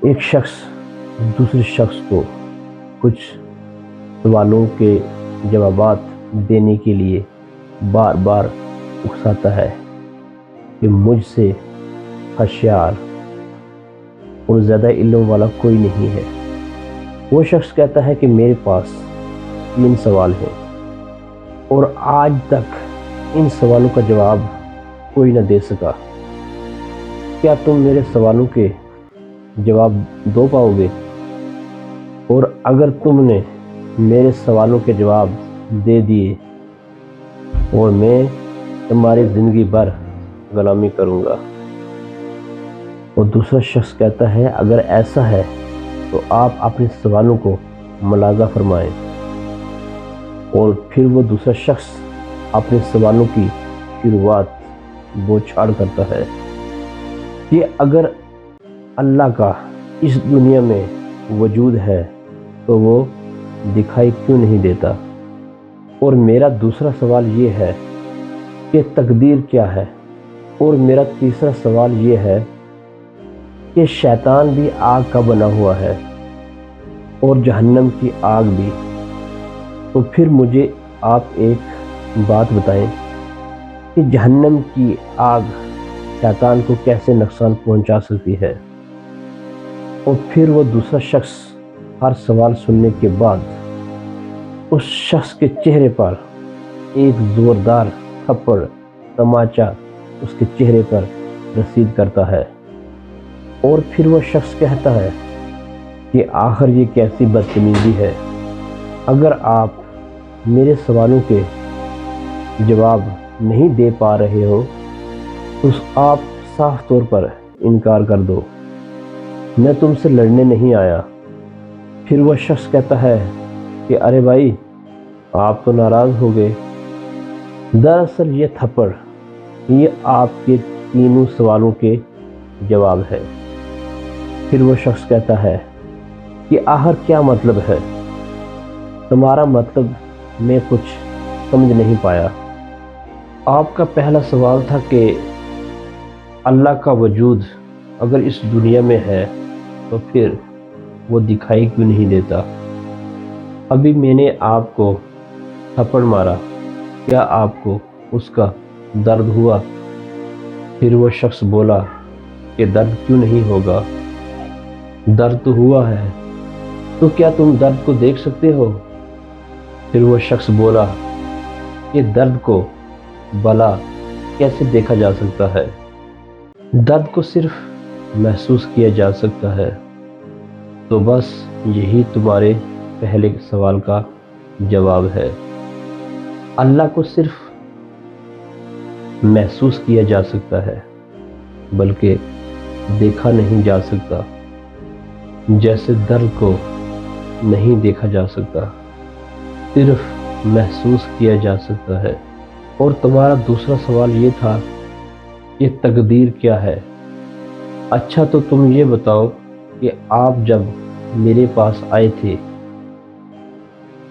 ایک شخص دوسرے شخص کو کچھ سوالوں کے جوابات دینے کے لیے بار بار اکساتا ہے کہ مجھ سے ہوشیار اور زیادہ علم والا کوئی نہیں ہے۔ وہ شخص کہتا ہے کہ میرے پاس 3 سوال ہیں اور آج تک ان سوالوں کا جواب کوئی نہ دے سکا۔ کیا تم میرے سوالوں کے جواب دو پاؤ گے؟ اور اگر تم نے میرے سوالوں کے جواب دے دیے اور میں تمہاری زندگی بھر غلامی کروں گا۔ اور دوسرا شخص کہتا ہے اگر ایسا ہے تو آپ اپنے سوالوں کو ملاحظہ فرمائیں۔ اور پھر وہ دوسرا شخص اپنے سوالوں کی شروعات بوچھاڑ کرتا ہے کہ اگر اللہ کا اس دنیا میں وجود ہے تو وہ دکھائی کیوں نہیں دیتا؟ اور میرا دوسرا سوال یہ ہے کہ تقدیر کیا ہے؟ اور میرا تیسرا سوال یہ ہے کہ شیطان بھی آگ کا بنا ہوا ہے اور جہنم کی آگ بھی۔ تو پھر مجھے آپ ایک بات بتائیں کہ جہنم کی آگ شیطان کو کیسے نقصان پہنچا سکتی ہے؟ اور پھر وہ دوسرا شخص ہر سوال سننے کے بعد اس شخص کے چہرے پر ایک زوردار تھپڑ تماچا اس کے چہرے پر رسید کرتا ہے۔ اور پھر وہ شخص کہتا ہے کہ آخر یہ کیسی بدتمیزی ہے؟ اگر آپ میرے سوالوں کے جواب نہیں دے پا رہے ہو تو آپ صاف طور پر انکار کر دو، میں تم سے لڑنے نہیں آیا۔ پھر وہ شخص کہتا ہے کہ ارے بھائی آپ تو ناراض ہو گئے۔ دراصل یہ تھپڑ یہ آپ کے تینوں سوالوں کے جواب ہے۔ پھر وہ شخص کہتا ہے کہ آخر کیا مطلب ہے تمہارا؟ مطلب میں کچھ سمجھ نہیں پایا۔ آپ کا پہلا سوال تھا کہ اللہ کا وجود اگر اس دنیا میں ہے تو پھر وہ دکھائی کیوں نہیں دیتا؟ ابھی میں نے آپ کو تھپڑ مارا، کیا آپ کو اس کا درد ہوا؟ پھر وہ شخص بولا کہ درد کیوں نہیں ہوگا، درد تو ہوا ہے، تو کیا تم درد کو دیکھ سکتے ہو؟ پھر وہ شخص بولا کہ درد کو بھلا کیسے دیکھا جا سکتا ہے؟ درد کو صرف محسوس کیا جا سکتا ہے۔ تو بس یہی تمہارے پہلے سوال کا جواب ہے۔ اللہ کو صرف محسوس کیا جا سکتا ہے بلکہ دیکھا نہیں جا سکتا، جیسے درد کو نہیں دیکھا جا سکتا، صرف محسوس کیا جا سکتا ہے۔ اور تمہارا دوسرا سوال یہ تھا کہ تقدیر کیا ہے؟ اچھا تو تم یہ بتاؤ کہ آپ جب میرے پاس آئے تھے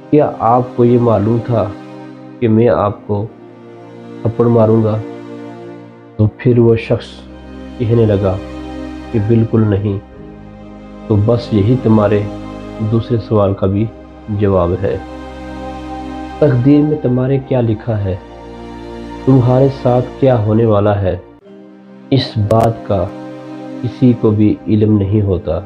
کیا آپ کو یہ معلوم تھا کہ میں آپ کو تھپڑ ماروں گا؟ تو پھر وہ شخص کہنے لگا کہ بالکل نہیں۔ تو بس یہی تمہارے دوسرے سوال کا بھی جواب ہے۔ تقدیر میں تمہارے کیا لکھا ہے، تمہارے ساتھ کیا ہونے والا ہے، اس بات کا کسی کو بھی علم نہیں ہوتا۔